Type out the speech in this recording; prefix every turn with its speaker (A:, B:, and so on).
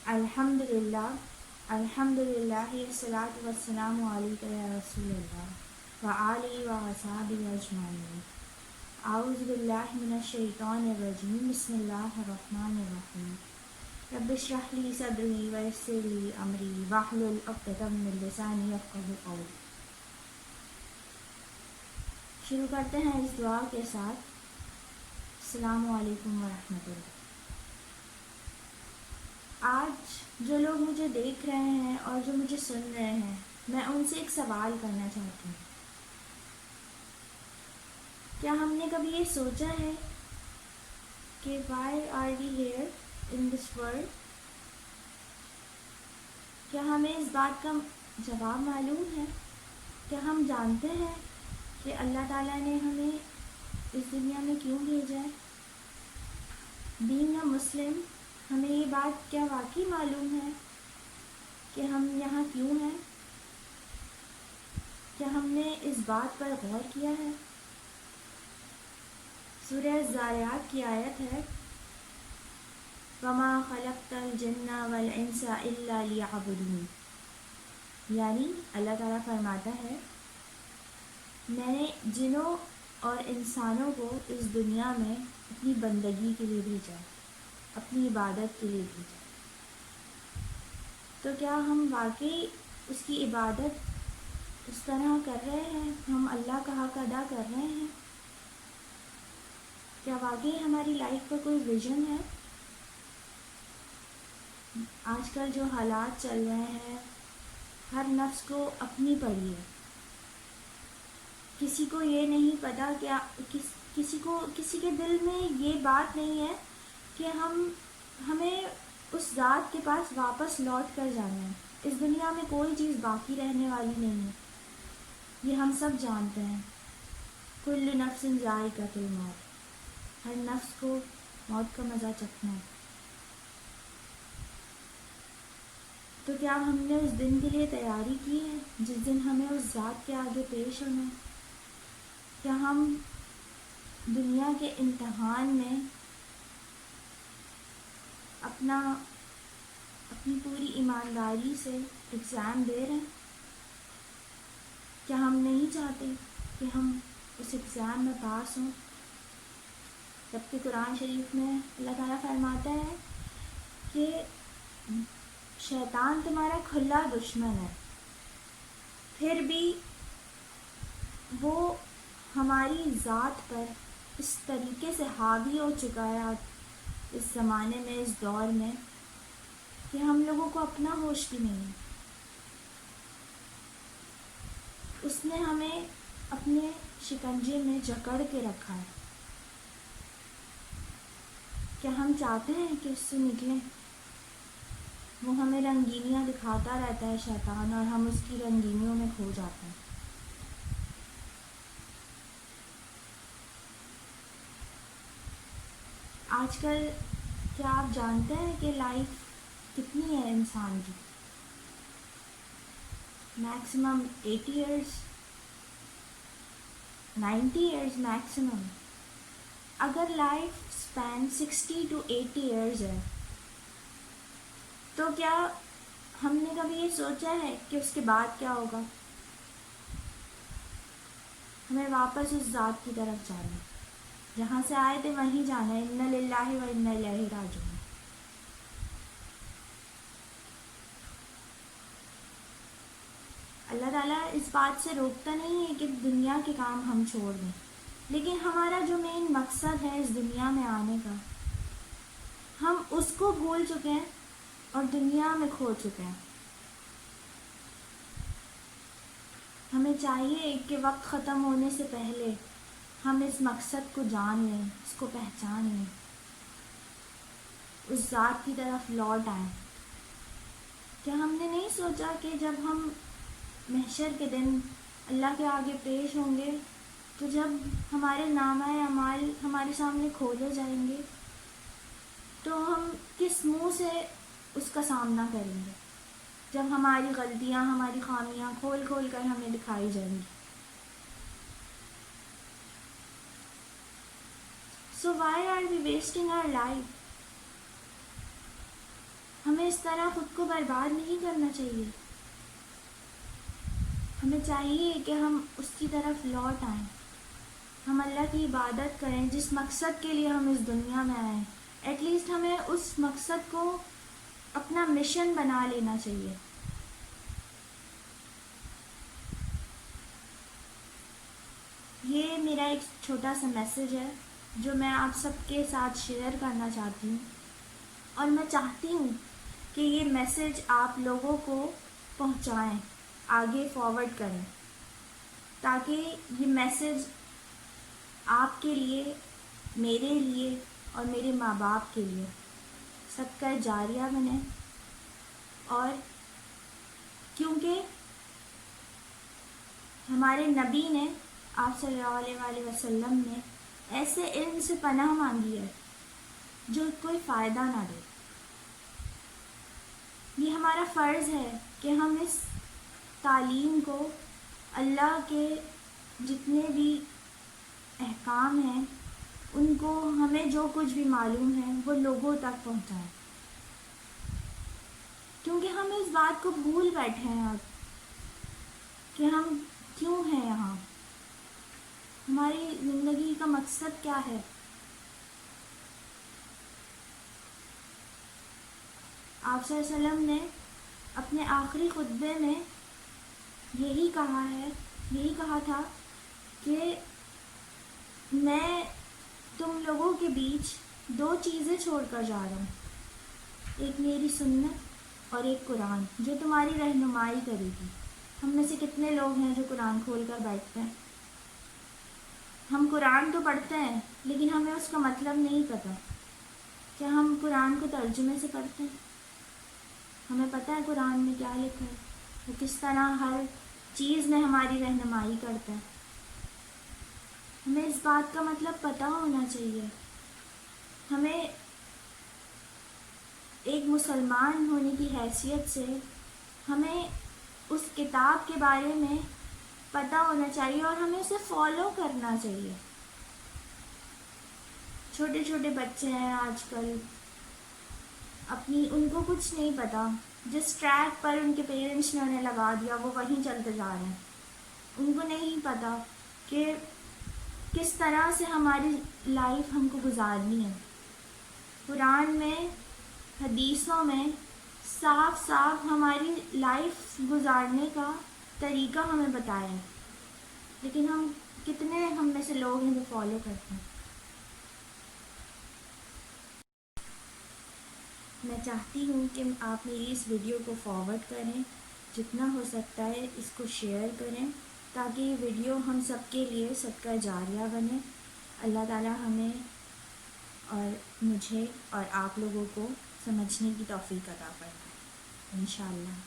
A: الحمدللہ الحمدللہ الصلاۃ والسلام علیک یا رسول اللہ وآلہ وصحبہ اجمعین۔ اعوذ باللہ من الشیطان الرجیم، بسم اللہ الرحمن الرحیم۔ رب اشرح لی صدری ویسر لی امری واحلل عقدۃ من لسانی یفقہوا قولی۔ شروع کرتے ہیں اس دعا کے ساتھ۔ السلام علیکم ورحمۃ اللہ۔ آج جو لوگ مجھے دیکھ رہے ہیں اور جو مجھے سن رہے ہیں، میں ان سے ایک سوال کرنا چاہتی ہوں۔ کیا ہم نے کبھی یہ سوچا ہے کہ why are we here in this world? کیا ہمیں اس بات کا جواب معلوم ہے؟ کیا ہم جانتے ہیں کہ اللہ تعالیٰ نے ہمیں اس دنیا میں کیوں بھیجا ہے؟ بینگ اے مسلم، ہمیں یہ بات کیا واقعی معلوم ہے کہ ہم یہاں کیوں ہیں؟ کیا ہم نے اس بات پر غور کیا ہے؟ سورہ الذاریات کی آیت ہے، وَمَا خَلَقْتَ الْجِنَّ وَالْإِنسَ إِلَّا لِيَعْبُدُونِ، یعنی اللہ تعالیٰ فرماتا ہے، میں نے جنوں اور انسانوں کو اس دنیا میں اپنی بندگی کے لیے بھیجا، اپنی عبادت کے لیے بھیجا۔ تو کیا ہم واقعی اس کی عبادت اس طرح کر رہے ہیں؟ ہم اللہ کا حق ادا کر رہے ہیں؟ کیا واقعی ہماری لائف پر کوئی ویژن ہے؟ آج کل جو حالات چل رہے ہیں، ہر نفس کو اپنی پڑی ہے۔ کسی کو یہ نہیں پتا کہ کسی کے دل میں یہ بات نہیں ہے کہ ہمیں اس ذات کے پاس واپس لوٹ کر جانا ہے۔ اس دنیا میں کوئی چیز باقی رہنے والی نہیں ہے، یہ ہم سب جانتے ہیں۔ کل نفس ذائقۃ الموت، ہر نفس کو موت کا مزہ چکھنا ہے۔ تو کیا ہم نے اس دن کے لیے تیاری کی ہے جس دن ہمیں اس ذات کے آگے پیش ہونا ہے؟ کیا ہم دنیا کے امتحان میں اپنی پوری ایمانداری سے ایگزام دے رہے ہیں؟ کیا ہم نہیں چاہتے کہ ہم اس ایگزام میں پاس ہوں؟ جبکہ قرآن شریف میں اللہ تعالیٰ فرماتا ہے کہ شیطان تمہارا کھلا دشمن ہے، پھر بھی وہ ہماری ذات پر اس طریقے سے حاوی ہو چکا ہے اس زمانے میں، اس دور میں، کہ ہم لوگوں کو اپنا ہوش بھی نہیں ہے۔ اس نے ہمیں اپنے شکنجے میں جکڑ کے رکھا ہے۔ کیا ہم چاہتے ہیں کہ اس سے نکلیں؟ وہ ہمیں رنگینیاں دکھاتا رہتا ہے شیطان، اور ہم اس کی رنگینیوں میں کھو جاتے ہیں۔ آج کل کیا آپ جانتے ہیں کہ لائف کتنی ہے انسان کی؟ Maximum 80 years, 90 years maximum. اگر لائف سپین 60 to 80 ایئرز ہے، تو کیا ہم نے کبھی یہ سوچا ہے کہ اس کے بعد کیا ہوگا؟ ہمیں واپس اس ذات کی طرف جانا ہے، جہاں سے آئے تھے وہیں جانا ہے۔ اِنَّ لِلَّهِ وَإِنَّا إِلَيْهِ رَاجِعُونَ۔ اللہ تعالیٰ اس بات سے روکتا نہیں ہے کہ دنیا کے کام ہم چھوڑ دیں، لیکن ہمارا جو مین مقصد ہے اس دنیا میں آنے کا، ہم اس کو بھول چکے ہیں اور دنیا میں کھو چکے ہیں۔ ہمیں چاہیے کہ وقت ختم ہونے سے پہلے ہم اس مقصد کو جان لیں، اس کو پہچان لیں، اس ذات کی طرف لوٹ آئیں۔ کیا ہم نے نہیں سوچا کہ جب ہم محشر کے دن اللہ کے آگے پیش ہوں گے، تو جب ہمارے نامہ اعمال ہمارے سامنے کھولے جائیں گے، تو ہم کس منہ سے اس کا سامنا کریں گے، جب ہماری غلطیاں، ہماری خامیاں کھول کھول کر ہمیں دکھائی جائیں گی؟ So why are we wasting our life؟ ہمیں ہمیں اس طرح خود کو برباد نہیں کرنا چاہیے. ہمیں چاہیے کہ ہم اس کی طرف لوٹ آئیں. ہم اللہ کی عبادت کریں جس مقصد کے لیے ہم اس دنیا میں آئے ہیں. ایٹ لیسٹ ہمیں اس مقصد کو اپنا مشن بنا لینا چاہیے. یہ میرا ایک چھوٹا سا میسیج ہے جو میں آپ سب کے ساتھ شیئر کرنا چاہتی ہوں، اور میں چاہتی ہوں کہ یہ میسیج آپ لوگوں کو پہنچائیں، آگے فارورڈ کریں، تاکہ یہ میسیج آپ کے لیے، میرے لیے اور میرے ماں باپ کے لیے صدقہ جاریہ بنے. اور کیونکہ ہمارے نبی نے، آپ صلی اللہ علیہ وآلہ وسلم نے ایسے علم سے پناہ مانگی ہے جو کوئی فائدہ نہ دے. یہ ہمارا فرض ہے کہ ہم اس تعلیم کو، اللہ کے جتنے بھی احکام ہیں ان کو، ہمیں جو کچھ بھی معلوم ہے وہ لوگوں تک پہنچائیں. کیونکہ ہم اس بات کو بھول بیٹھے ہیں اب کہ ہم کیوں ہیں یہاں، ہماری زندگی کا مقصد کیا ہے. آپ صلی اللہ علیہ وسلم نے اپنے آخری خطبے میں یہی کہا تھا کہ میں تم لوگوں کے بیچ 2 چیزیں چھوڑ کر جا رہا ہوں، ایک میری سنت اور ایک قرآن جو تمہاری رہنمائی کرے گی. ہم میں سے کتنے لوگ ہیں جو قرآن کھول کر بیٹھتے ہیں؟ ہم قرآن تو پڑھتے ہیں لیکن ہمیں اس کا مطلب نہیں پتہ. کیا ہم قرآن کو ترجمے سے پڑھتے ہیں؟ ہمیں پتہ ہے قرآن میں کیا لکھا ہے، وہ کس طرح ہر چیز میں ہماری رہنمائی کرتا ہے. ہمیں اس بات کا مطلب پتہ ہونا چاہیے. ہمیں ایک مسلمان ہونے کی حیثیت سے ہمیں اس کتاب کے بارے میں پتہ ہونا چاہیے اور ہمیں اسے فالو کرنا چاہیے. چھوٹے چھوٹے بچے ہیں آج کل، ان کو کچھ نہیں پتہ، جس ٹریک پر ان کے پیرنٹس نے انہیں لگا دیا وہ وہیں چلتے جا رہے ہیں. ان کو نہیں پتہ کہ کس طرح سے ہماری لائف ہم کو گزارنی ہے. قرآن میں، حدیثوں میں صاف صاف ہماری لائف گزارنے کا طریقہ ہمیں بتایا ہے، لیکن ہم میں سے لوگ ہیں جو فالو کرتے ہیں. میں چاہتی ہوں کہ آپ میری اس ویڈیو کو فارورڈ کریں، جتنا ہو سکتا ہے اس کو شیئر کریں تاکہ یہ ویڈیو ہم سب کے لیے صدقہ جاریہ بنے. اللہ تعالیٰ ہمیں اور مجھے اور آپ لوگوں کو سمجھنے کی توفیق عطا فرمائے انشاءاللہ.